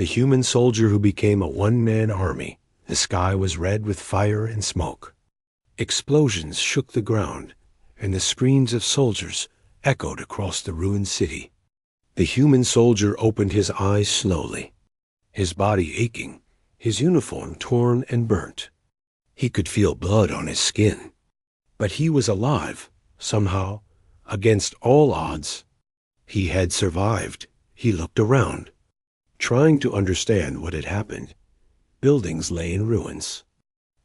The human soldier who became a one-man army. The sky was red with fire and smoke. Explosions shook the ground, and the screams of soldiers echoed across the ruined city. The human soldier opened his eyes slowly, his body aching, his uniform torn and burnt. He could feel blood on his skin. But he was alive, somehow, against all odds. He had survived. He looked around, trying to understand what had happened. Buildings lay in ruins.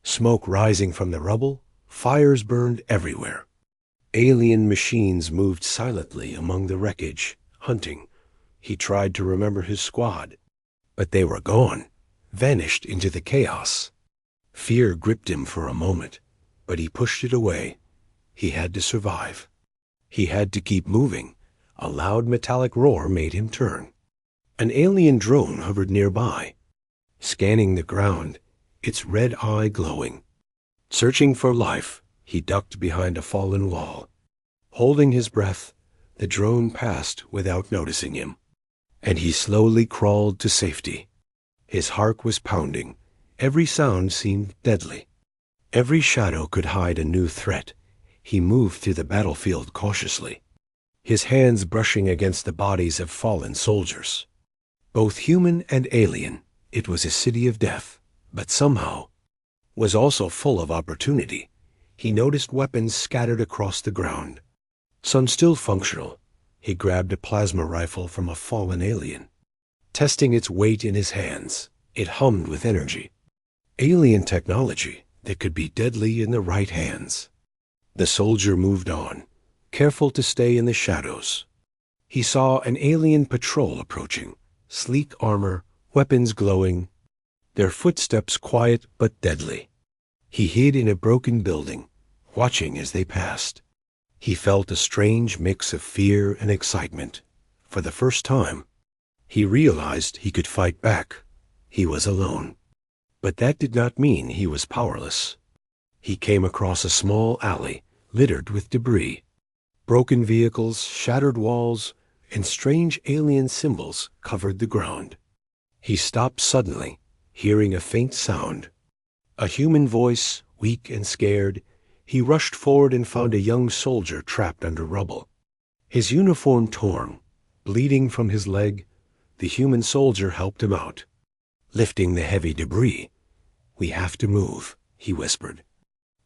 Smoke rising from the rubble, fires burned everywhere. Alien machines moved silently among the wreckage, hunting. He tried to remember his squad, but they were gone, vanished into the chaos. Fear gripped him for a moment, but he pushed it away. He had to survive. He had to keep moving. A loud metallic roar made him turn. An alien drone hovered nearby, scanning the ground, its red eye glowing. Searching for life, he ducked behind a fallen wall. Holding his breath, the drone passed without noticing him, and he slowly crawled to safety. His heart was pounding. Every sound seemed deadly. Every shadow could hide a new threat. He moved through the battlefield cautiously, his hands brushing against the bodies of fallen soldiers. Both human and alien, it was a city of death, but somehow was also full of opportunity. He noticed weapons scattered across the ground. Some still functional. He grabbed a plasma rifle from a fallen alien. Testing its weight in his hands, it hummed with energy. Alien technology that could be deadly in the right hands. The soldier moved on, careful to stay in the shadows. He saw an alien patrol approaching, sleek armor, weapons glowing, their footsteps quiet but deadly. He hid in a broken building, watching as they passed. He felt a strange mix of fear and excitement. For the first time, he realized he could fight back. He was alone. But that did not mean he was powerless. He came across a small alley littered with debris. Broken vehicles, shattered walls, and strange alien symbols covered the ground. He stopped suddenly, hearing a faint sound. A human voice, weak and scared. He rushed forward and found a young soldier trapped under rubble. His uniform torn, bleeding from his leg, the human soldier helped him out, lifting the heavy debris. "We have to move," he whispered,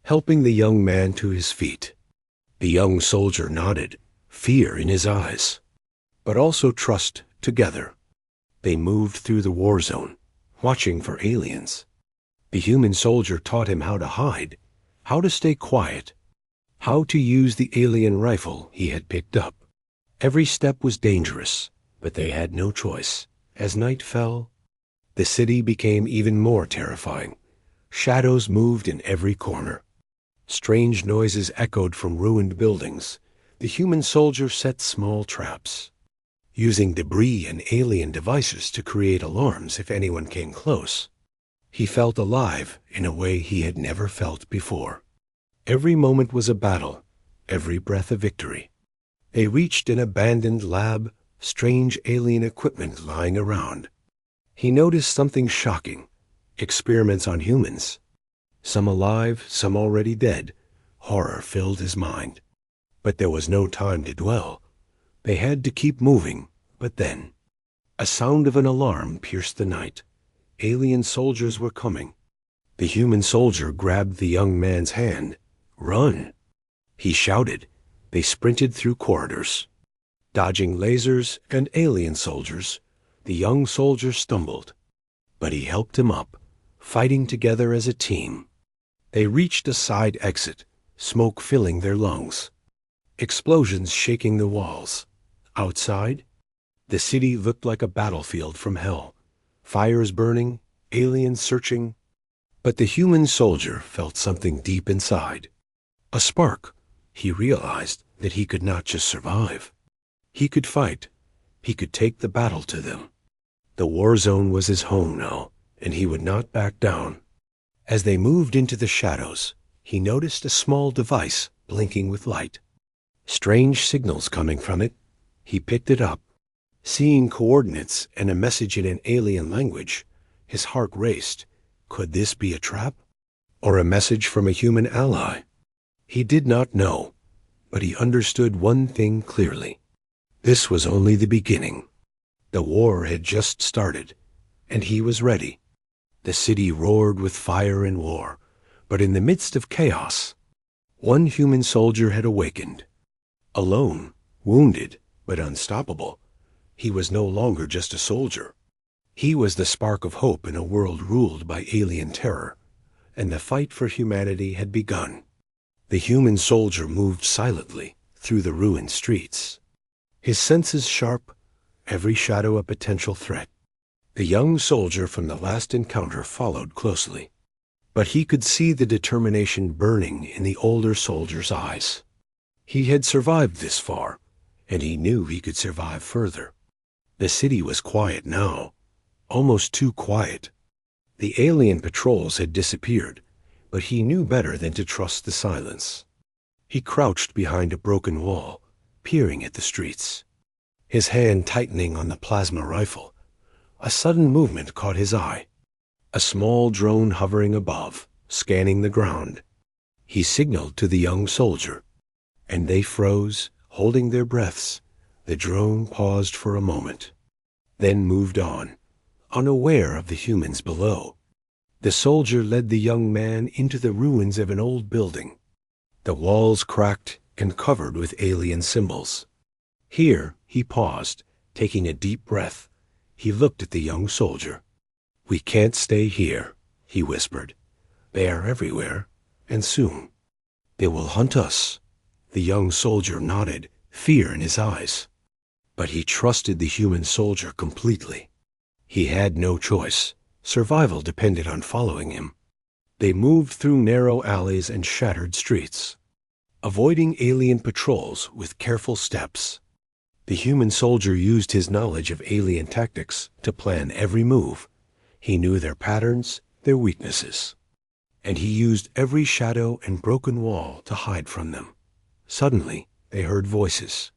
helping the young man to his feet. The young soldier nodded, fear in his eyes, but also trust. Together, they moved through the war zone, watching for aliens. The human soldier taught him how to hide, how to stay quiet, how to use the alien rifle he had picked up. Every step was dangerous, but they had no choice. As night fell, the city became even more terrifying. Shadows moved in every corner. Strange noises echoed from ruined buildings. The human soldier set small traps, using debris and alien devices to create alarms if anyone came close. He felt alive in a way he had never felt before. Every moment was a battle, every breath a victory. They reached an abandoned lab, strange alien equipment lying around. He noticed something shocking: experiments on humans. Some alive, some already dead. Horror filled his mind. But there was no time to dwell. They had to keep moving. But then, a sound of an alarm pierced the night. Alien soldiers were coming. The human soldier grabbed the young man's hand. "Run!" he shouted. They sprinted through corridors. Dodging lasers and alien soldiers, the young soldier stumbled. But he helped him up, fighting together as a team. They reached a side exit, smoke filling their lungs, explosions shaking the walls. Outside, the city looked like a battlefield from hell. Fires burning, aliens searching. But the human soldier felt something deep inside. A spark. He realized that he could not just survive. He could fight. He could take the battle to them. The war zone was his home now, and he would not back down. As they moved into the shadows, he noticed a small device blinking with light. Strange signals coming from it. He picked it up. Seeing coordinates and a message in an alien language, his heart raced. Could this be a trap? Or a message from a human ally? He did not know, but he understood one thing clearly. This was only the beginning. The war had just started, and he was ready. The city roared with fire and war, but in the midst of chaos, one human soldier had awakened. Alone, wounded, but unstoppable, he was no longer just a soldier. He was the spark of hope in a world ruled by alien terror, and the fight for humanity had begun. The human soldier moved silently through the ruined streets, his senses sharp, every shadow a potential threat. The young soldier from the last encounter followed closely, but he could see the determination burning in the older soldier's eyes. He had survived this far, and he knew he could survive further. The city was quiet now, almost too quiet. The alien patrols had disappeared, but he knew better than to trust the silence. He crouched behind a broken wall, peering at the streets, his hand tightening on the plasma rifle. A sudden movement caught his eye. A small drone hovering above, scanning the ground. He signaled to the young soldier, and they froze, holding their breaths. The drone paused for a moment, then moved on, unaware of the humans below. The soldier led the young man into the ruins of an old building, the walls cracked and covered with alien symbols. Here he paused, taking a deep breath. He looked at the young soldier. "We can't stay here," he whispered. "They are everywhere, and soon. They will hunt us." The young soldier nodded, fear in his eyes. But he trusted the human soldier completely. He had no choice. Survival depended on following him. They moved through narrow alleys and shattered streets, avoiding alien patrols with careful steps. The human soldier used his knowledge of alien tactics to plan every move. He knew their patterns, their weaknesses, and he used every shadow and broken wall to hide from them. Suddenly, they heard voices.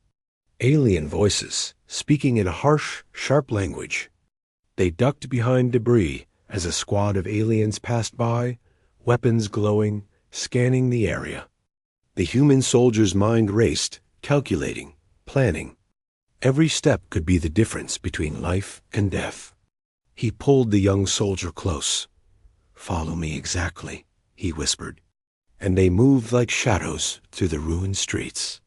Alien voices, speaking in a harsh, sharp language. They ducked behind debris as a squad of aliens passed by, weapons glowing, scanning the area. The human soldier's mind raced, calculating, planning. Every step could be the difference between life and death. He pulled the young soldier close. "Follow me exactly," he whispered, and they moved like shadows through the ruined streets.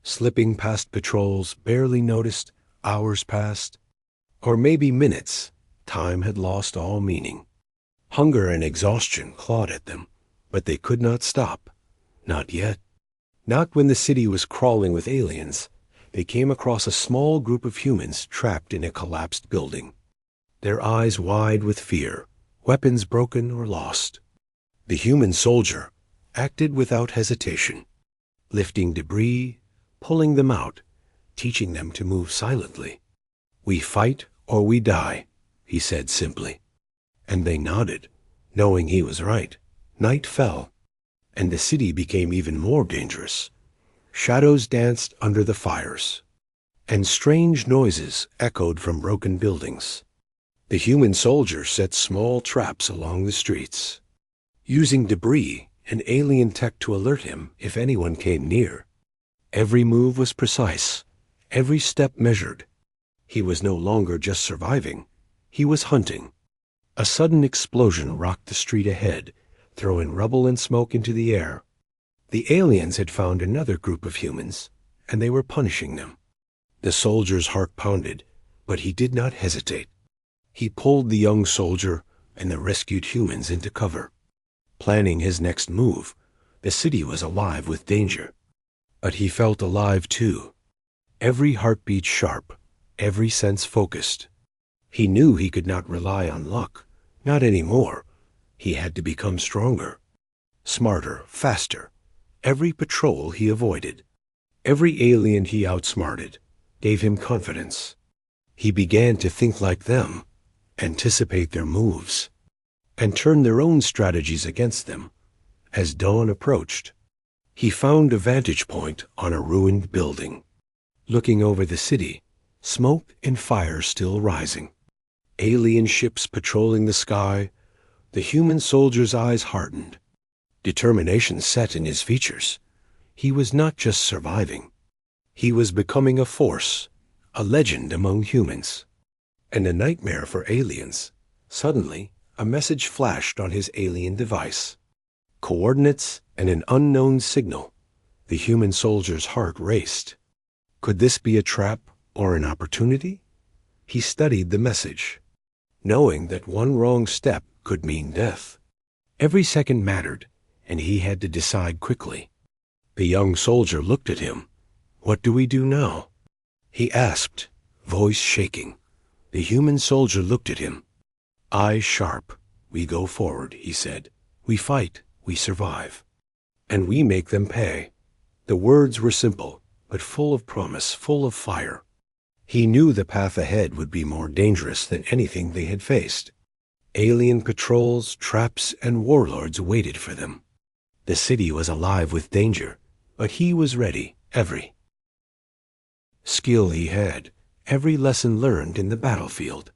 Slipping past patrols barely noticed, hours passed, or maybe minutes. Time had lost all meaning. Hunger and exhaustion clawed at them, but they could not stop. Not yet. Not when the city was crawling with aliens. They came across a small group of humans trapped in a collapsed building, their eyes wide with fear, weapons broken or lost. The human soldier acted without hesitation, lifting debris, pulling them out, teaching them to move silently. "We fight or we die," he said simply. And they nodded, knowing he was right. Night fell, and the city became even more dangerous. Shadows danced under the fires, and strange noises echoed from broken buildings. The human soldier set small traps along the streets, using debris and alien tech to alert him if anyone came near. Every move was precise, every step measured. He was no longer just surviving, he was hunting. A sudden explosion rocked the street ahead, throwing rubble and smoke into the air. The aliens had found another group of humans, and they were punishing them. The soldier's heart pounded, but he did not hesitate. He pulled the young soldier and the rescued humans into cover. Planning his next move, the city was alive with danger. But he felt alive too. Every heartbeat sharp, every sense focused. He knew he could not rely on luck, not anymore. He had to become stronger, smarter, faster. Every patrol he avoided, every alien he outsmarted, gave him confidence. He began to think like them, anticipate their moves, and turn their own strategies against them. As dawn approached, he found a vantage point on a ruined building. Looking over the city, smoke and fire still rising. Alien ships patrolling the sky. The human soldier's eyes hardened. Determination set in his features. He was not just surviving. He was becoming a force, a legend among humans, and a nightmare for aliens. Suddenly, a message flashed on his alien device. Coordinates and an unknown signal. The human soldier's heart raced. Could this be a trap or an opportunity? He studied the message, knowing that one wrong step could mean death. Every second mattered, and he had to decide quickly. The young soldier looked at him. "What do we do now?" he asked, voice shaking. The human soldier looked at him. Eyes sharp. "We go forward," he said. "We fight, we survive. And we make them pay." The words were simple, but full of promise, full of fire. He knew the path ahead would be more dangerous than anything they had faced. Alien patrols, traps, and warlords waited for them. The city was alive with danger, but he was ready. Every skill he had, every lesson learned in the battlefield,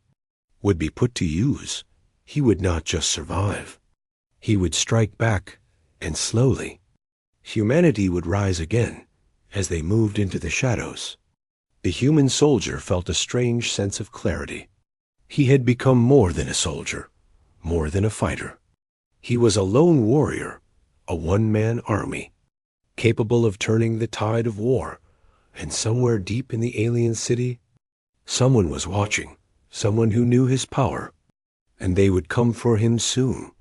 would be put to use. He would not just survive. He would strike back, and slowly, humanity would rise again as they moved into the shadows. The human soldier felt a strange sense of clarity. He had become more than a soldier, more than a fighter. He was a lone warrior, a one-man army, capable of turning the tide of war. And somewhere deep in the alien city, someone was watching, someone who knew his power, and they would come for him soon.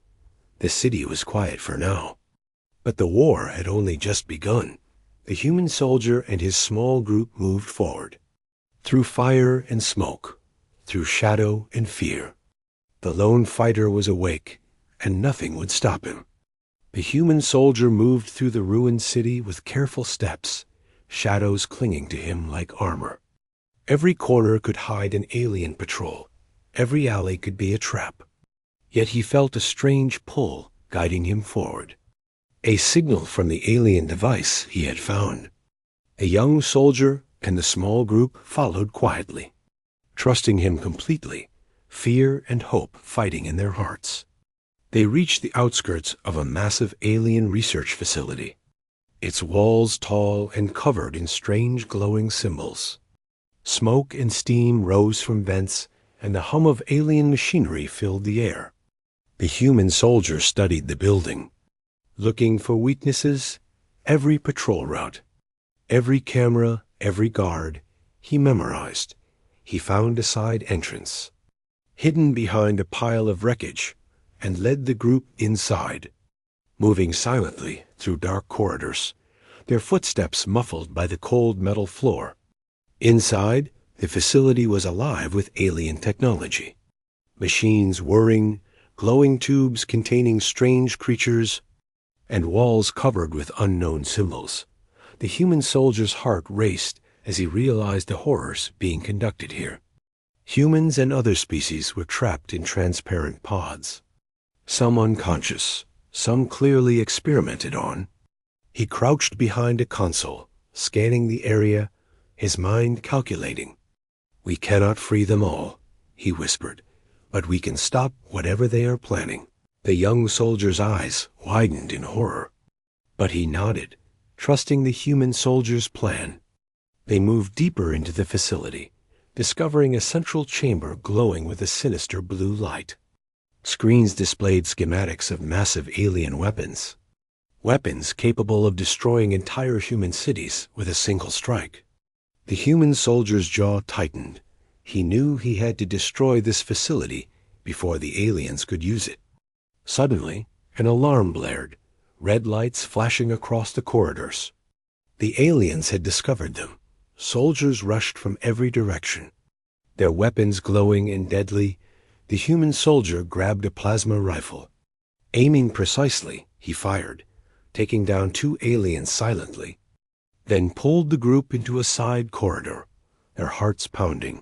The city was quiet for now, but the war had only just begun. The human soldier and his small group moved forward, through fire and smoke, through shadow and fear. The lone fighter was awake, and nothing would stop him. The human soldier moved through the ruined city with careful steps, shadows clinging to him like armor. Every corner could hide an alien patrol. Every alley could be a trap. Yet he felt a strange pull guiding him forward. A signal from the alien device he had found. A young soldier and the small group followed quietly, trusting him completely, fear and hope fighting in their hearts. They reached the outskirts of a massive alien research facility, its walls tall and covered in strange glowing symbols. Smoke and steam rose from vents, and the hum of alien machinery filled the air. The human soldier studied the building, looking for weaknesses. Every patrol route, every camera, every guard, he memorized. He found a side entrance, hidden behind a pile of wreckage, and led the group inside, moving silently through dark corridors, their footsteps muffled by the cold metal floor. Inside, the facility was alive with alien technology. Machines whirring, glowing tubes containing strange creatures, and walls covered with unknown symbols. The human soldier's heart raced as he realized the horrors being conducted here. Humans and other species were trapped in transparent pods, some unconscious, some clearly experimented on. He crouched behind a console, scanning the area, his mind calculating. "We cannot free them all," he whispered, "but we can stop whatever they are planning." The young soldier's eyes widened in horror, but he nodded, trusting the human soldier's plan. They moved deeper into the facility, discovering a central chamber glowing with a sinister blue light. Screens displayed schematics of massive alien weapons, weapons capable of destroying entire human cities with a single strike. The human soldier's jaw tightened. He knew he had to destroy this facility before the aliens could use it. Suddenly, an alarm blared, red lights flashing across the corridors. The aliens had discovered them. Soldiers rushed from every direction, their weapons glowing and deadly. The human soldier grabbed a plasma rifle. Aiming precisely, he fired, taking down 2 aliens silently, then pulled the group into a side corridor, their hearts pounding.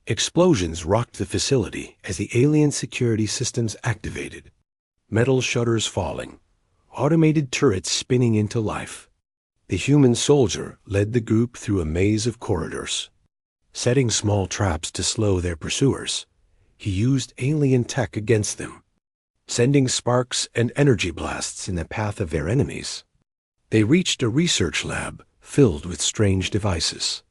Explosions rocked the facility as the alien security systems activated, metal shutters falling, automated turrets spinning into life. The human soldier led the group through a maze of corridors. Setting small traps to slow their pursuers, he used alien tech against them, sending sparks and energy blasts in the path of their enemies. They reached a research lab filled with strange devices.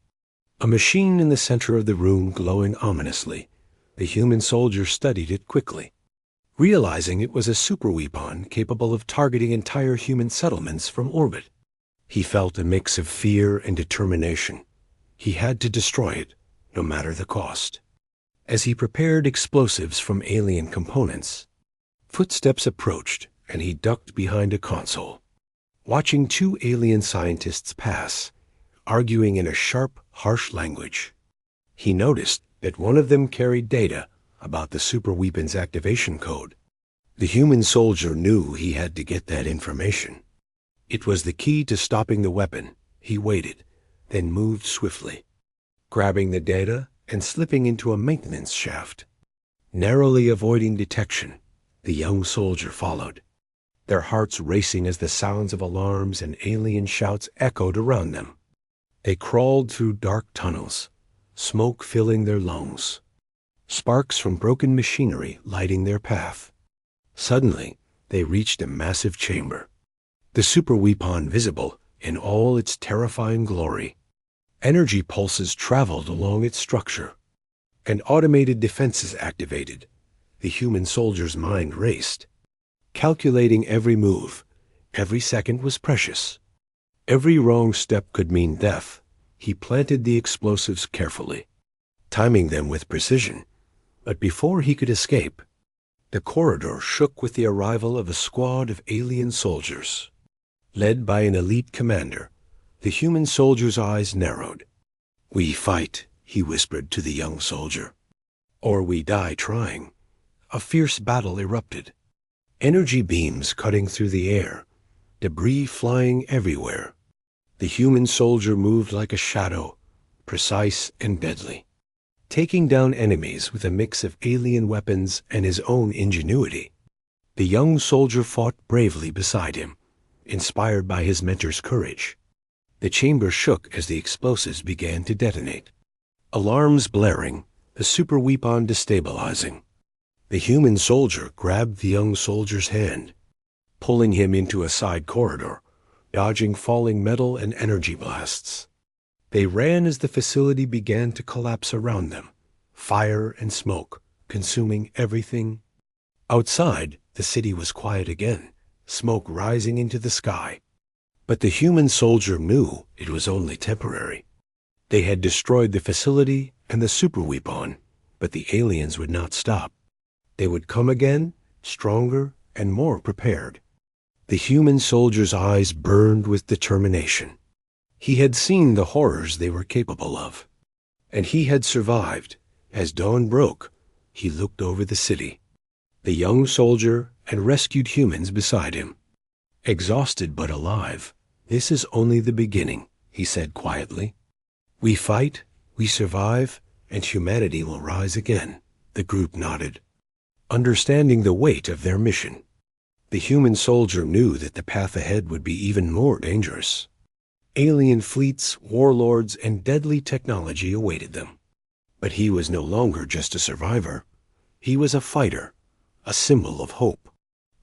A machine in the center of the room glowing ominously. The human soldier studied it quickly, realizing it was a superweapon capable of targeting entire human settlements from orbit. He felt a mix of fear and determination. He had to destroy it, no matter the cost. As he prepared explosives from alien components, footsteps approached, and he ducked behind a console, watching two alien scientists pass, arguing in a sharp, harsh language. He noticed that one of them carried data about the superweapon's activation code. The human soldier knew he had to get that information. It was the key to stopping the weapon. He waited, then moved swiftly, grabbing the data and slipping into a maintenance shaft. Narrowly avoiding detection, the young soldier followed, their hearts racing as the sounds of alarms and alien shouts echoed around them. They crawled through dark tunnels, smoke filling their lungs, sparks from broken machinery lighting their path. Suddenly, they reached a massive chamber, the superweapon visible in all its terrifying glory. Energy pulses traveled along its structure, and automated defenses activated. The human soldier's mind raced, calculating every move. Every second was precious. Every wrong step could mean death. He planted the explosives carefully, timing them with precision. But before he could escape, the corridor shook with the arrival of a squad of alien soldiers. Led by an elite commander, the human soldier's eyes narrowed. "We fight," he whispered to the young soldier, "or we die trying." A fierce battle erupted, energy beams cutting through the air, debris flying everywhere. The human soldier moved like a shadow, precise and deadly, taking down enemies with a mix of alien weapons and his own ingenuity. The young soldier fought bravely beside him, inspired by his mentor's courage. The chamber shook as the explosives began to detonate. Alarms blaring, the superweapon destabilizing. The human soldier grabbed the young soldier's hand, pulling him into a side corridor, dodging falling metal and energy blasts. They ran as the facility began to collapse around them, fire and smoke consuming everything. Outside, the city was quiet again, smoke rising into the sky. But the human soldier knew it was only temporary. They had destroyed the facility and the superweapon, but the aliens would not stop. They would come again, stronger and more prepared. The human soldier's eyes burned with determination. He had seen the horrors they were capable of, and he had survived. As dawn broke, he looked over the city, the young soldier and rescued humans beside him. Exhausted but alive, "This is only the beginning," he said quietly. "We fight, we survive, and humanity will rise again." The group nodded, understanding the weight of their mission. The human soldier knew that the path ahead would be even more dangerous. Alien fleets, warlords, and deadly technology awaited them. But he was no longer just a survivor. He was a fighter, a symbol of hope,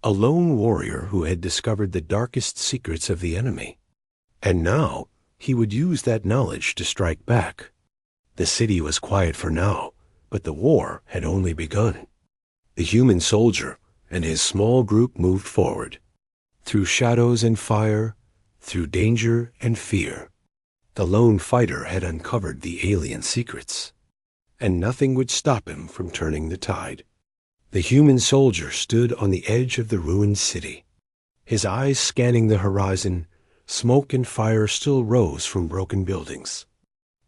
a lone warrior who had discovered the darkest secrets of the enemy. And now he would use that knowledge to strike back. The city was quiet for now, but the war had only begun. The human soldier and his small group moved forward, through shadows and fire, through danger and fear. The lone fighter had uncovered the alien secrets, and nothing would stop him from turning the tide. The human soldier stood on the edge of the ruined city, his eyes scanning the horizon. Smoke and fire still rose from broken buildings,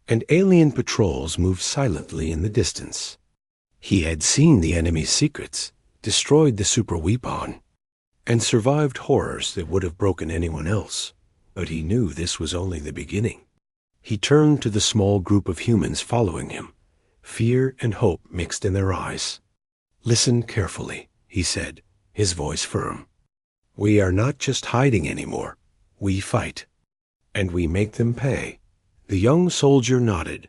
and alien patrols moved silently in the distance. He had seen the enemy's secrets, destroyed the superweapon, and survived horrors that would have broken anyone else. But he knew this was only the beginning. He turned to the small group of humans following him, fear and hope mixed in their eyes. "Listen carefully," he said, his voice firm. "We are not just hiding anymore. We fight, and we make them pay." The young soldier nodded,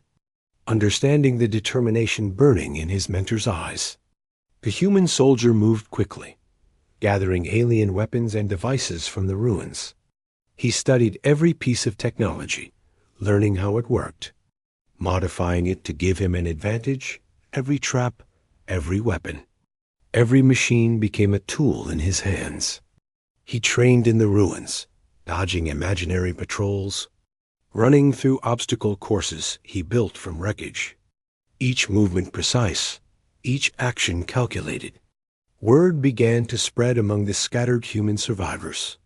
understanding the determination burning in his mentor's eyes. The human soldier moved quickly, gathering alien weapons and devices from the ruins. He studied every piece of technology, learning how it worked, modifying it to give him an advantage. Every trap, every weapon, every machine became a tool in his hands. He trained in the ruins, dodging imaginary patrols, running through obstacle courses he built from wreckage. Each movement precise, each action calculated. Word began to spread among the scattered human survivors.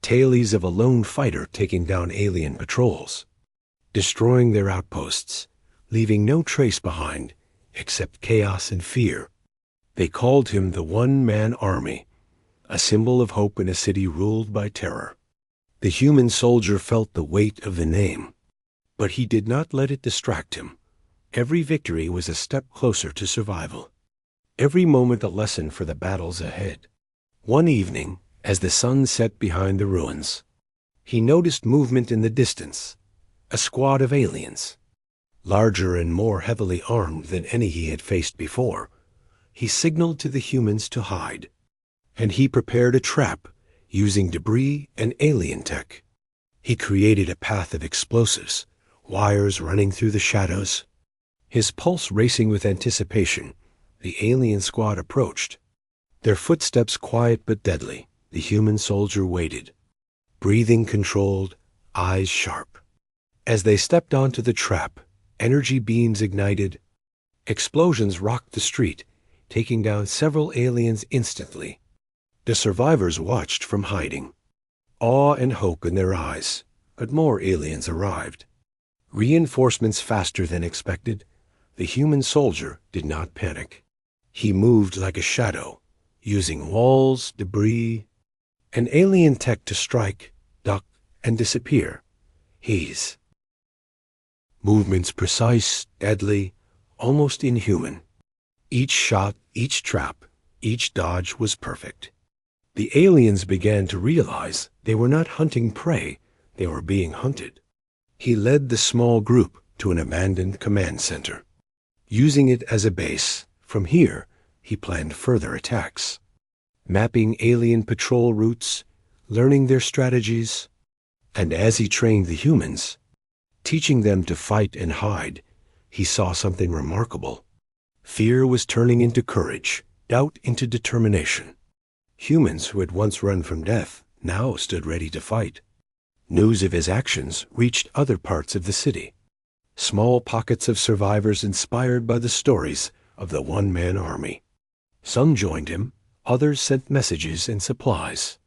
Tales of a lone fighter taking down alien patrols, destroying their outposts, leaving no trace behind except chaos and fear. They called him the one-man army, a symbol of hope in a city ruled by terror. The human soldier felt the weight of the name, but he did not let it distract him. Every victory was a step closer to survival. Every moment a lesson for the battles ahead. One evening, as the sun set behind the ruins, he noticed movement in the distance. A squad of aliens, larger and more heavily armed than any he had faced before. He signaled to the humans to hide, and he prepared a trap using debris and alien tech. He created a path of explosives, wires running through the shadows. His pulse racing with anticipation, the alien squad approached. Their footsteps quiet but deadly, the human soldier waited, breathing controlled, eyes sharp. As they stepped onto the trap, energy beams ignited. Explosions rocked the street, taking down several aliens instantly. The survivors watched from hiding, awe and hope in their eyes, but more aliens arrived. Reinforcements faster than expected. The human soldier did not panic. He moved like a shadow, using walls, debris, and alien tech to strike, duck, and disappear. His movements precise, deadly, almost inhuman. Each shot, each trap, each dodge was perfect. The aliens began to realize they were not hunting prey, they were being hunted. He led the small group to an abandoned command center. Using it as a base, from here, he planned further attacks. Mapping alien patrol routes, learning their strategies, and as he trained the humans, teaching them to fight and hide, he saw something remarkable. Fear was turning into courage, doubt into determination. Humans who had once run from death now stood ready to fight. News of his actions reached other parts of the city. Small pockets of survivors inspired by the stories of the one-man army. Some joined him, others sent messages and supplies.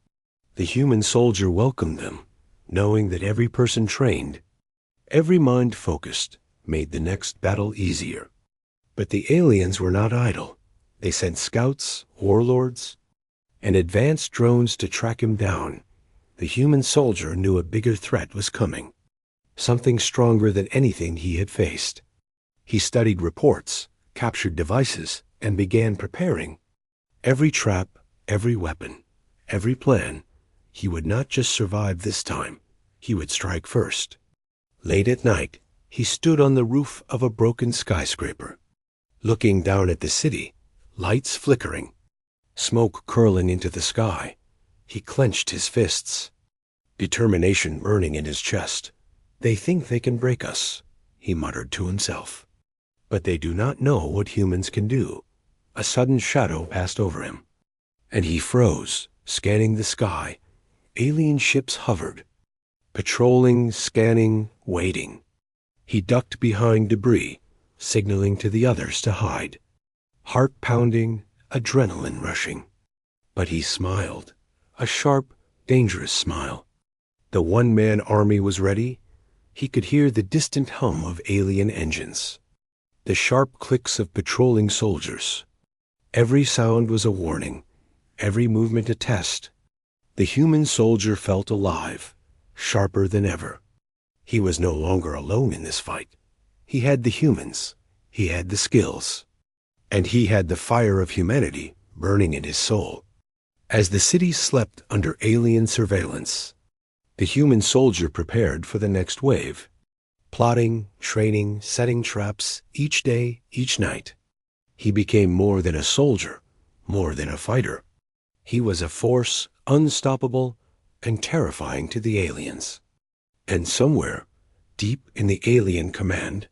The human soldier welcomed them, knowing that every person trained, every mind focused, made the next battle easier. But the aliens were not idle. They sent scouts, warlords, and advanced drones to track him down. The human soldier knew a bigger threat was coming, something stronger than anything he had faced. He studied reports, captured devices, and began preparing. Every trap, every weapon, every plan. He would not just survive this time. He would strike first. Late at night, he stood on the roof of a broken skyscraper, looking down at the city, lights flickering, smoke curling into the sky. He clenched his fists, determination burning in his chest. They think they can break us, he muttered to himself. But they do not know what humans can do. A sudden shadow passed over him, and he froze, scanning the sky. Alien ships hovered, patrolling, scanning, waiting. He ducked behind debris, signaling to the others to hide. Heart pounding, adrenaline rushing. But he smiled, a sharp, dangerous smile. The one-man army was ready. He could hear the distant hum of alien engines, the sharp clicks of patrolling soldiers. Every sound was a warning, every movement a test. The human soldier felt alive, sharper than ever. He was no longer alone in this fight. He had the humans, he had the skills, and he had the fire of humanity burning in his soul. As the city slept under alien surveillance, the human soldier prepared for the next wave. plotting, training, setting traps, each day, each night. He became more than a soldier, more than a fighter. He was a force unstoppable and terrifying to the aliens. And somewhere, deep in the alien command,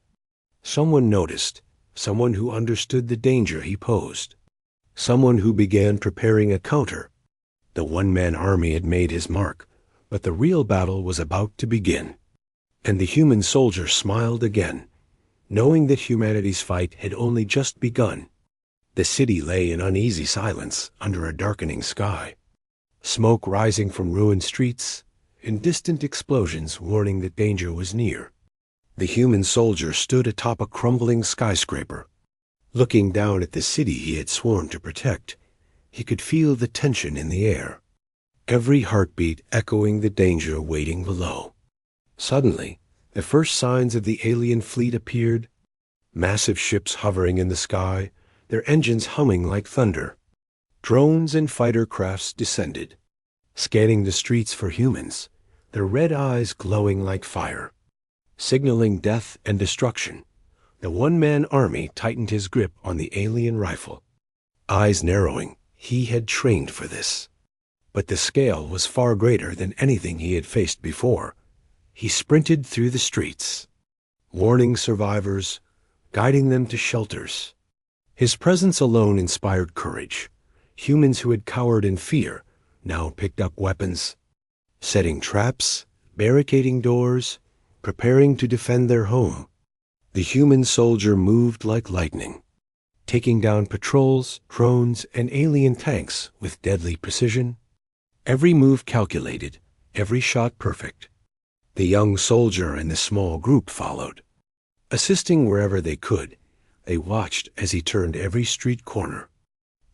someone noticed, someone who understood the danger he posed, someone who began preparing a counter. The one-man army had made his mark, but the real battle was about to begin. And the human soldier smiled again, knowing that humanity's fight had only just begun. The city lay in uneasy silence under a darkening sky, smoke rising from ruined streets, and distant explosions warning that danger was near. The human soldier stood atop a crumbling skyscraper. Looking down at the city he had sworn to protect, he could feel the tension in the air, every heartbeat echoing the danger waiting below. Suddenly, the first signs of the alien fleet appeared, massive ships hovering in the sky, their engines humming like thunder. Drones and fighter crafts descended, scanning the streets for humans, their red eyes glowing like fire. Signaling death and destruction, the one-man army tightened his grip on the alien rifle. Eyes narrowing, he had trained for this. But the scale was far greater than anything he had faced before. He sprinted through the streets, warning survivors, guiding them to shelters. His presence alone inspired courage. Humans who had cowered in fear now picked up weapons, setting traps, barricading doors, preparing to defend their home. The human soldier moved like lightning, taking down patrols, drones, and alien tanks with deadly precision. Every move calculated, every shot perfect. The young soldier and the small group followed. Assisting wherever they could, they watched as he turned every street corner,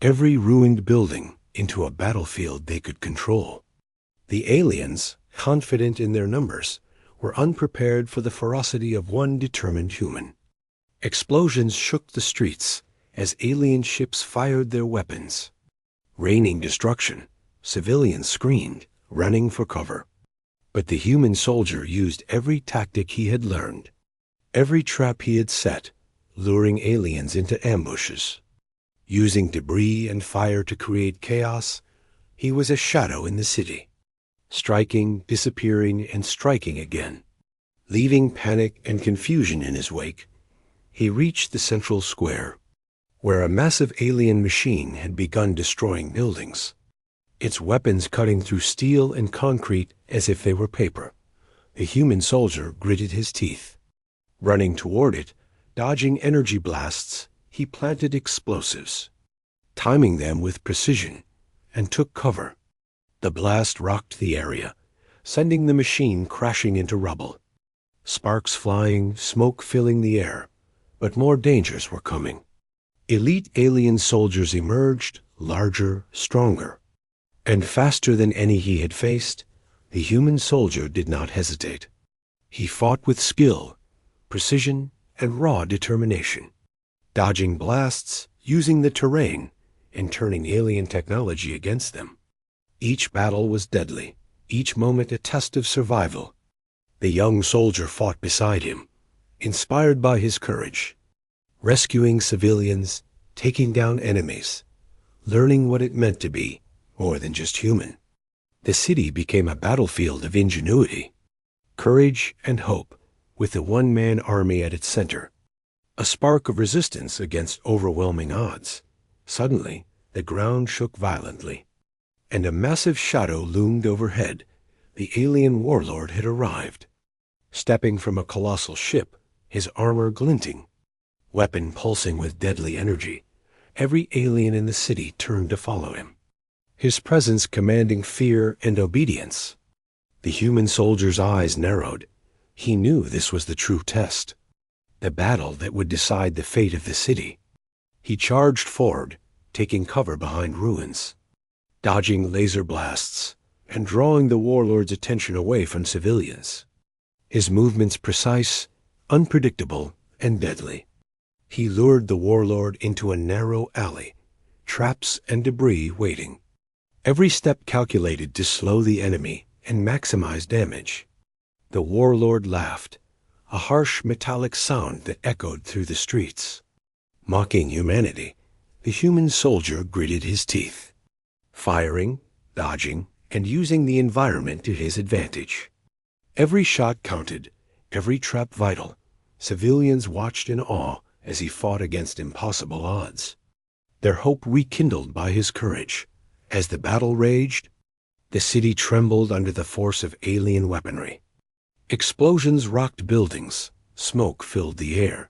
every ruined building into a battlefield they could control. The aliens, confident in their numbers, were unprepared for the ferocity of one determined human. Explosions shook the streets as alien ships fired their weapons. Raining destruction, civilians screamed, running for cover. But the human soldier used every tactic he had learned, every trap he had set, luring aliens into ambushes. Using debris and fire to create chaos, he was a shadow in the city, striking, disappearing, and striking again. Leaving panic and confusion in his wake, he reached the central square, where a massive alien machine had begun destroying buildings, its weapons cutting through steel and concrete as if they were paper. The human soldier gritted his teeth. Running toward it, dodging energy blasts, he planted explosives, timing them with precision, and took cover. The blast rocked the area, sending the machine crashing into rubble. Sparks flying, smoke filling the air, but more dangers were coming. Elite alien soldiers emerged, larger, stronger. And faster than any he had faced, the human soldier did not hesitate. He fought with skill, precision, and raw determination, dodging blasts, using the terrain, and turning alien technology against them. Each battle was deadly, each moment a test of survival. The young soldier fought beside him, inspired by his courage, rescuing civilians, taking down enemies, learning what it meant to be more than just human. The city became a battlefield of ingenuity, courage, and hope, with the one-man army at its center. A spark of resistance against overwhelming odds. Suddenly, the ground shook violently, and a massive shadow loomed overhead. The alien warlord had arrived, stepping from a colossal ship, his armor glinting, weapon pulsing with deadly energy. Every alien in the city turned to follow him, his presence commanding fear and obedience. The human soldier's eyes narrowed. He knew this was the true test, the battle that would decide the fate of the city. He charged forward, taking cover behind ruins, dodging laser blasts, and drawing the warlord's attention away from civilians. His movements precise, unpredictable, and deadly. He lured the warlord into a narrow alley, traps and debris waiting. Every step calculated to slow the enemy and maximize damage. The warlord laughed, a harsh metallic sound that echoed through the streets. Mocking humanity, the human soldier gritted his teeth, firing, dodging, and using the environment to his advantage. Every shot counted, every trap vital. Civilians watched in awe as he fought against impossible odds, their hope rekindled by his courage. As the battle raged, the city trembled under the force of alien weaponry. Explosions rocked buildings, smoke filled the air.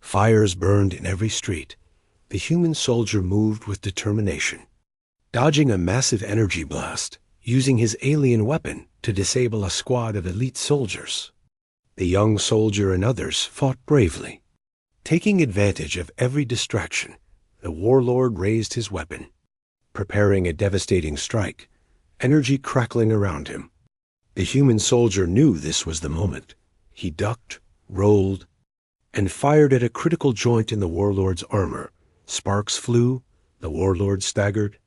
Fires burned in every street. The human soldier moved with determination, dodging a massive energy blast, using his alien weapon to disable a squad of elite soldiers. The young soldier and others fought bravely. Taking advantage of every distraction, the warlord raised his weapon, preparing a devastating strike, energy crackling around him. The human soldier knew this was the moment. He ducked, rolled, and fired at a critical joint in the warlord's armor. Sparks flew, the warlord staggered,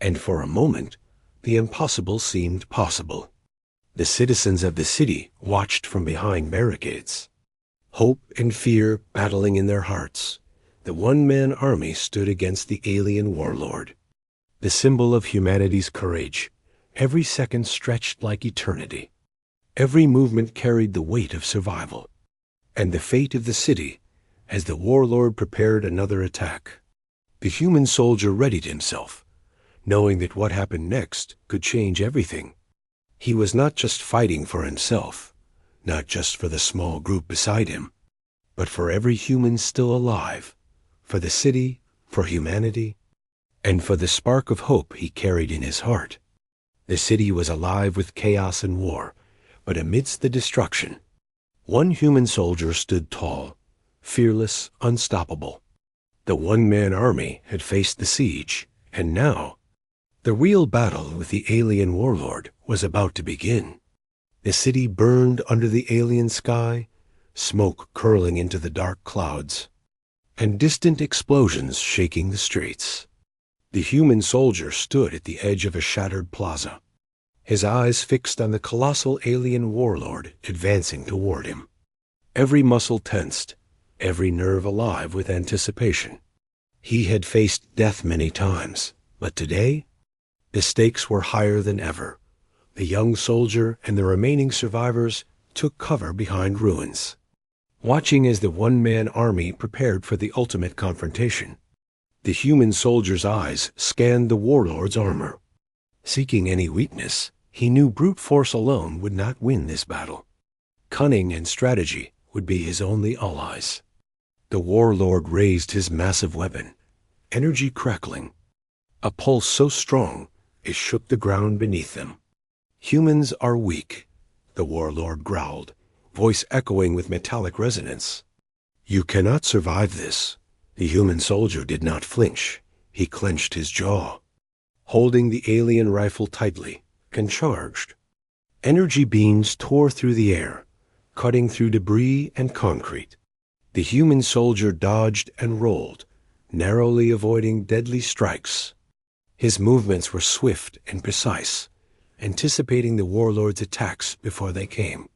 and for a moment, the impossible seemed possible. The citizens of the city watched from behind barricades, hope and fear battling in their hearts. The one-man army stood against the alien warlord, the symbol of humanity's courage. Every second stretched like eternity. Every movement carried the weight of survival and the fate of the city as the warlord prepared another attack. The human soldier readied himself, knowing that what happened next could change everything. He was not just fighting for himself, not just for the small group beside him, but for every human still alive, for the city, for humanity, and for the spark of hope he carried in his heart. The city was alive with chaos and war, but amidst the destruction, one human soldier stood tall, fearless, unstoppable. The one-man army had faced the siege, and now, the real battle with the alien warlord was about to begin. The city burned under the alien sky, smoke curling into the dark clouds, and distant explosions shaking the streets. The human soldier stood at the edge of a shattered plaza, his eyes fixed on the colossal alien warlord advancing toward him. Every muscle tensed, every nerve alive with anticipation. He had faced death many times, but today, the stakes were higher than ever. The young soldier and the remaining survivors took cover behind ruins, watching as the one-man army prepared for the ultimate confrontation. The human soldier's eyes scanned the warlord's armor. Seeking any weakness, he knew brute force alone would not win this battle. Cunning and strategy would be his only allies. The warlord raised his massive weapon, energy crackling, a pulse so strong it shook the ground beneath them. "Humans are weak," the warlord growled, voice echoing with metallic resonance. "You cannot survive this." The human soldier did not flinch. He clenched his jaw, holding the alien rifle tightly, and charged. Energy beams tore through the air, cutting through debris and concrete. The human soldier dodged and rolled, narrowly avoiding deadly strikes. His movements were swift and precise, anticipating the warlord's attacks before they came.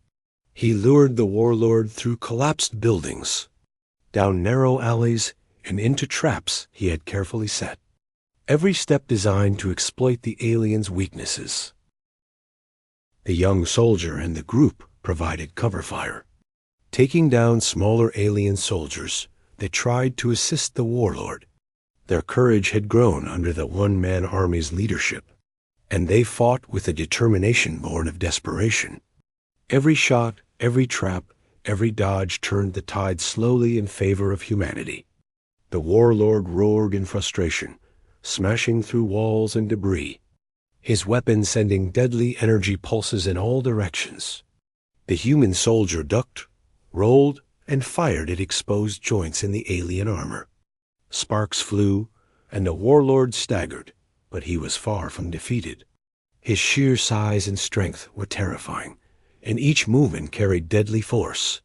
He lured the warlord through collapsed buildings, down narrow alleys, and into traps he had carefully set, every step designed to exploit the alien's weaknesses. The young soldier and the group provided cover fire, taking down smaller alien soldiers that tried to assist the warlord. Their courage had grown under the one-man army's leadership, and they fought with a determination born of desperation. Every shot, every trap, every dodge turned the tide slowly in favor of humanity. The warlord roared in frustration, smashing through walls and debris, his weapon sending deadly energy pulses in all directions. The human soldier ducked, rolled, and fired at exposed joints in the alien armor. Sparks flew, and the warlord staggered, but he was far from defeated. His sheer size and strength were terrifying, and each movement carried deadly force.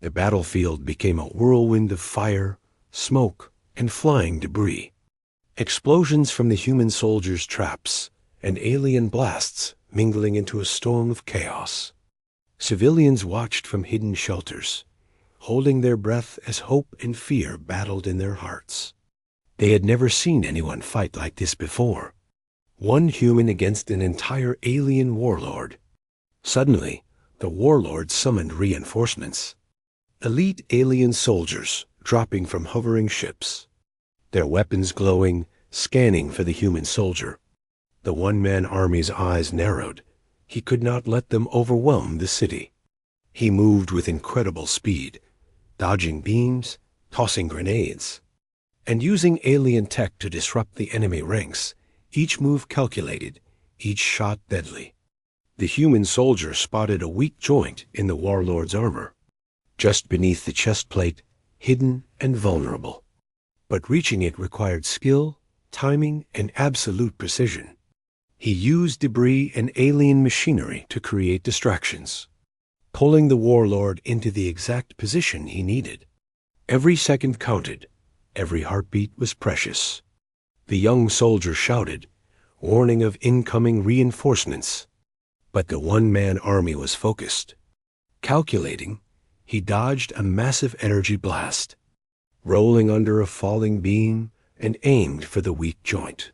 The battlefield became a whirlwind of fire, smoke, and flying debris. Explosions from the human soldier's traps, and alien blasts mingling into a storm of chaos. Civilians watched from hidden shelters, holding their breath as hope and fear battled in their hearts. They had never seen anyone fight like this before. One human against an entire alien warlord. Suddenly, the warlord summoned reinforcements. Elite alien soldiers dropping from hovering ships, their weapons glowing, scanning for the human soldier. The one-man army's eyes narrowed. He could not let them overwhelm the city. He moved with incredible speed, dodging beams, tossing grenades, and using alien tech to disrupt the enemy ranks, each move calculated, each shot deadly. The human soldier spotted a weak joint in the warlord's armor, just beneath the chest plate, hidden and vulnerable. But reaching it required skill, timing, and absolute precision. He used debris and alien machinery to create distractions, pulling the warlord into the exact position he needed. Every second counted. Every heartbeat was precious. The young soldier shouted, warning of incoming reinforcements. But the one-man army was focused. Calculating, he dodged a massive energy blast, rolling under a falling beam, and aimed for the weak joint.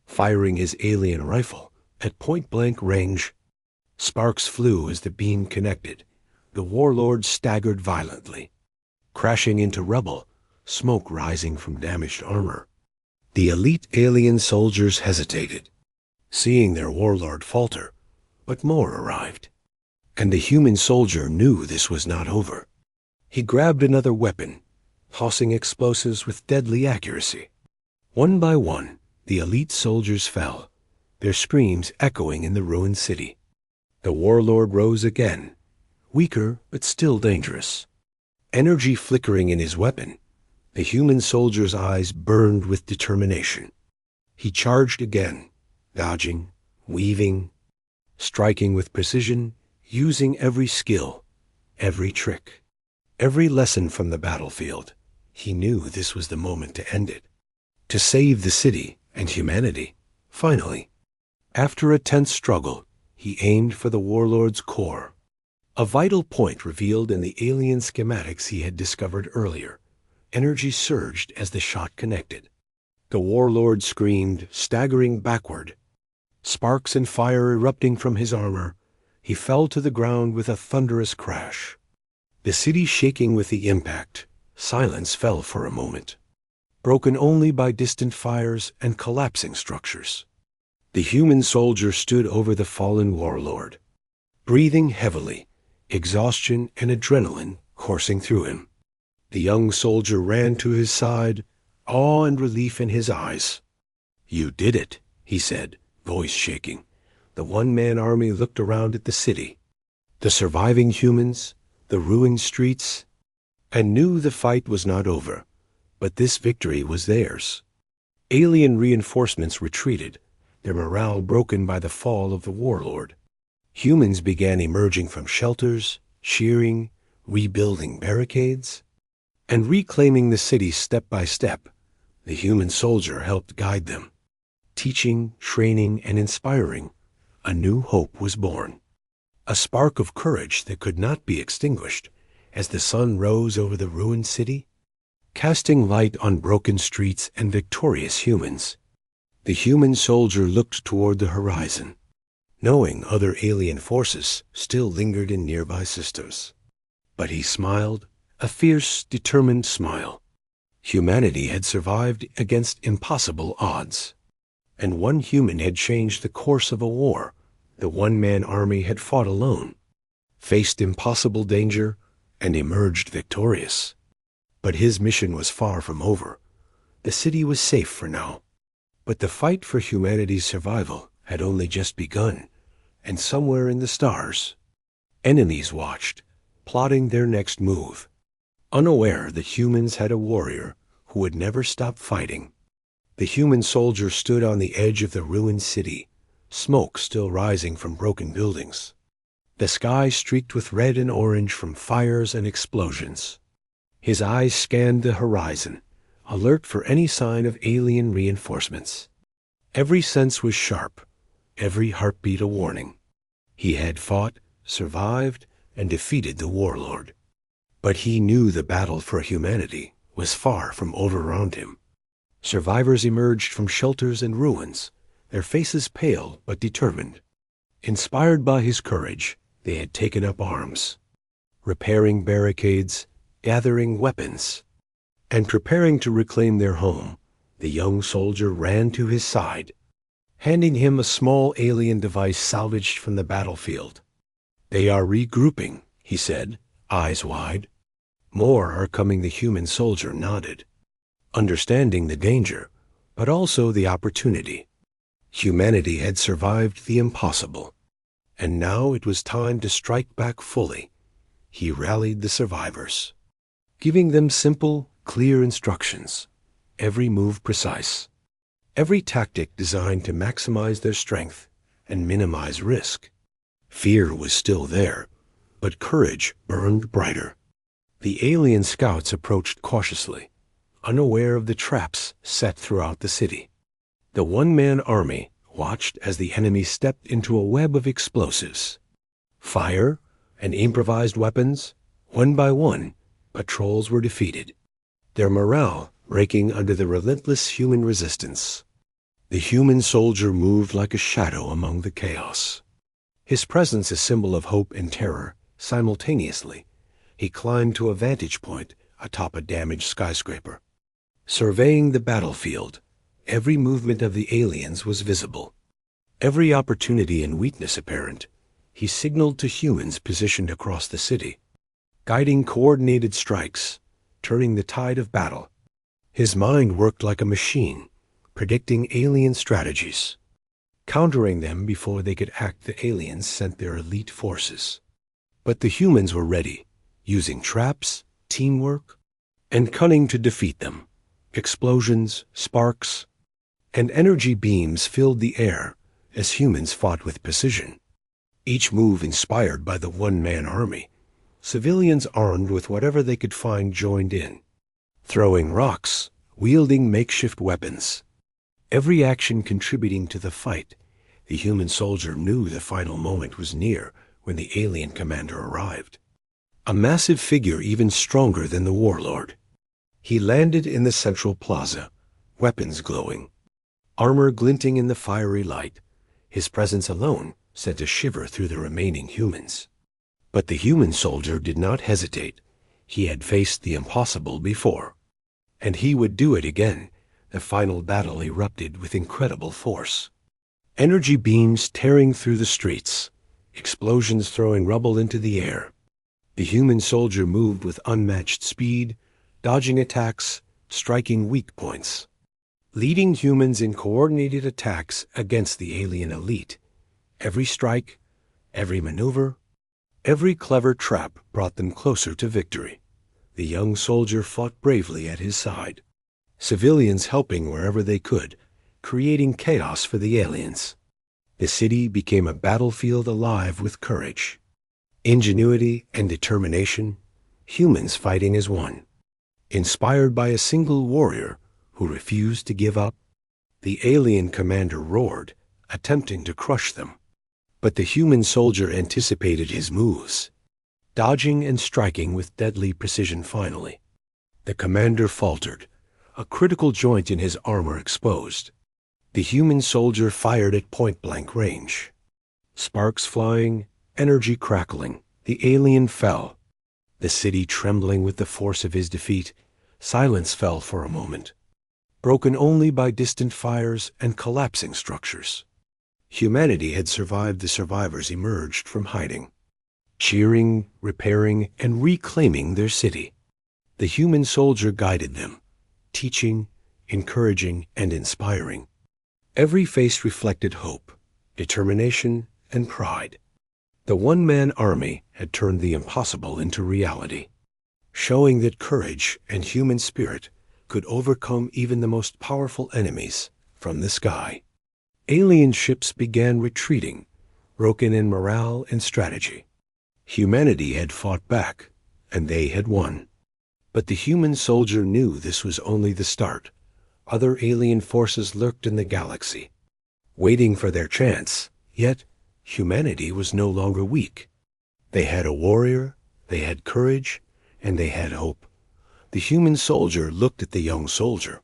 Firing his alien rifle at point-blank range, sparks flew as the beam connected. The warlord staggered violently, crashing into rubble, smoke rising from damaged armor. The elite alien soldiers hesitated, seeing their warlord falter, but more arrived. And the human soldier knew this was not over. He grabbed another weapon, tossing explosives with deadly accuracy. One by one, the elite soldiers fell, their screams echoing in the ruined city. The warlord rose again, weaker but still dangerous. Energy flickering in his weapon, the human soldier's eyes burned with determination. He charged again, dodging, weaving, striking with precision, using every skill, every trick, every lesson from the battlefield. He knew this was the moment to end it, to save the city and humanity. Finally, after a tense struggle, he aimed for the warlord's core, a vital point revealed in the alien schematics he had discovered earlier. Energy surged as the shot connected. The warlord screamed, staggering backward. Sparks and fire erupting from his armor, he fell to the ground with a thunderous crash. The city shaking with the impact, silence fell for a moment, broken only by distant fires and collapsing structures. The human soldier stood over the fallen warlord, breathing heavily, exhaustion and adrenaline coursing through him. The young soldier ran to his side, awe and relief in his eyes. "You did it," he said, voice shaking. The one-man army looked around at the city, the surviving humans, the ruined streets, and knew the fight was not over. But this victory was theirs. Alien reinforcements retreated, their morale broken by the fall of the warlord. Humans began emerging from shelters, shearing, rebuilding barricades, and reclaiming the city step by step. The human soldier helped guide them, teaching, training, and inspiring. A new hope was born, a spark of courage that could not be extinguished as the sun rose over the ruined city, casting light on broken streets and victorious humans. The human soldier looked toward the horizon, knowing other alien forces still lingered in nearby systems. But he smiled, a fierce, determined smile. Humanity had survived against impossible odds, and one human had changed the course of a war. The one-man army had fought alone, faced impossible danger, and emerged victorious. But his mission was far from over. The city was safe for now. But the fight for humanity's survival had only just begun, and somewhere in the stars, enemies watched, plotting their next move, unaware that humans had a warrior who would never stop fighting. The human soldier stood on the edge of the ruined city, smoke still rising from broken buildings, the sky streaked with red and orange from fires and explosions. His eyes scanned the horizon, alert for any sign of alien reinforcements. Every sense was sharp, every heartbeat a warning. He had fought, survived, and defeated the warlord. But he knew the battle for humanity was far from over around him. Survivors emerged from shelters and ruins, their faces pale but determined. Inspired by his courage, they had taken up arms, repairing barricades, gathering weapons, and preparing to reclaim their home. The young soldier ran to his side, handing him a small alien device salvaged from the battlefield. "They are regrouping," he said, eyes wide. "More are coming," the human soldier nodded, understanding the danger, but also the opportunity. Humanity had survived the impossible, and now it was time to strike back fully. He rallied the survivors, giving them simple, clear instructions, every move precise, every tactic designed to maximize their strength and minimize risk. Fear was still there, but courage burned brighter. The alien scouts approached cautiously, unaware of the traps set throughout the city. The one-man army watched as the enemy stepped into a web of explosives, fire, and improvised weapons. One by one, patrols were defeated, their morale raking under the relentless human resistance. The human soldier moved like a shadow among the chaos, his presence a symbol of hope and terror simultaneously. He climbed to a vantage point atop a damaged skyscraper. Surveying the battlefield, every movement of the aliens was visible, every opportunity and weakness apparent. He signaled to humans positioned across the city, guiding coordinated strikes, turning the tide of battle. His mind worked like a machine, predicting alien strategies, countering them before they could act. The aliens sent their elite forces, but the humans were ready, using traps, teamwork, and cunning to defeat them. Explosions, sparks, and energy beams filled the air as humans fought with precision, each move inspired by the one-man army. Civilians armed with whatever they could find joined in, throwing rocks, wielding makeshift weapons, every action contributing to the fight. The human soldier knew the final moment was near when the alien commander arrived, a massive figure even stronger than the warlord. He landed in the central plaza, weapons glowing, armor glinting in the fiery light. His presence alone sent a shiver through the remaining humans. But the human soldier did not hesitate. He had faced the impossible before, and he would do it again. The final battle erupted with incredible force. Energy beams tearing through the streets, explosions throwing rubble into the air. The human soldier moved with unmatched speed, dodging attacks, striking weak points, leading humans in coordinated attacks against the alien elite. Every strike, every maneuver, every clever trap brought them closer to victory. The young soldier fought bravely at his side, civilians helping wherever they could, creating chaos for the aliens. The city became a battlefield alive with courage, ingenuity, and determination, humans fighting as one. Inspired by a single warrior who refused to give up, the alien commander roared, attempting to crush them. But the human soldier anticipated his moves, dodging and striking with deadly precision. Finally, the commander faltered, a critical joint in his armor exposed. The human soldier fired at point-blank range. Sparks flying, energy crackling, the alien fell. The city trembling with the force of his defeat, silence fell for a moment, broken only by distant fires and collapsing structures. Humanity had survived. The survivors emerged from hiding, cheering, repairing, and reclaiming their city. The human soldier guided them, teaching, encouraging, and inspiring. Every face reflected hope, determination, and pride. The one-man army had turned the impossible into reality, showing that courage and human spirit could overcome even the most powerful enemies. From the sky, alien ships began retreating, broken in morale and strategy. Humanity had fought back, and they had won. But the human soldier knew this was only the start. Other alien forces lurked in the galaxy, waiting for their chance. Yet, humanity was no longer weak. They had a warrior, they had courage, and they had hope. The human soldier looked at the young soldier,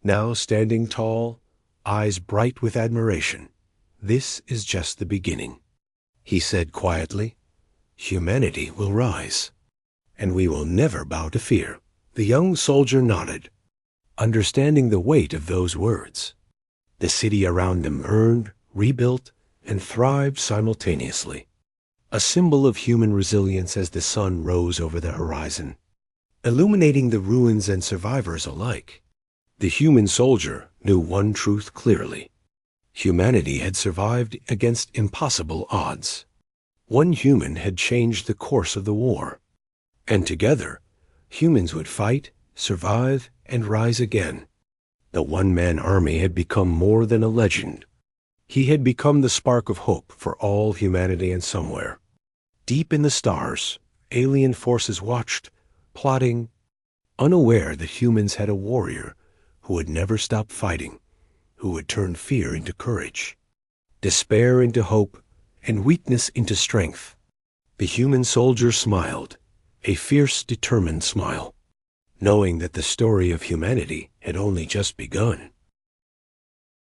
now standing tall, eyes bright with admiration. "This is just the beginning," he said quietly. "Humanity will rise, and we will never bow to fear." The young soldier nodded, understanding the weight of those words. The city around them burned, rebuilt, and thrived simultaneously, a symbol of human resilience as the sun rose over the horizon, illuminating the ruins and survivors alike. The human soldier knew one truth clearly. Humanity had survived against impossible odds. One human had changed the course of the war, and together, humans would fight, survive, and rise again. The one-man army had become more than a legend. He had become the spark of hope for all humanity, and somewhere, deep in the stars, alien forces watched, plotting, unaware that humans had a warrior who would never stop fighting, who would turn fear into courage, despair into hope, and weakness into strength. The human soldier smiled, a fierce, determined smile, knowing that the story of humanity had only just begun.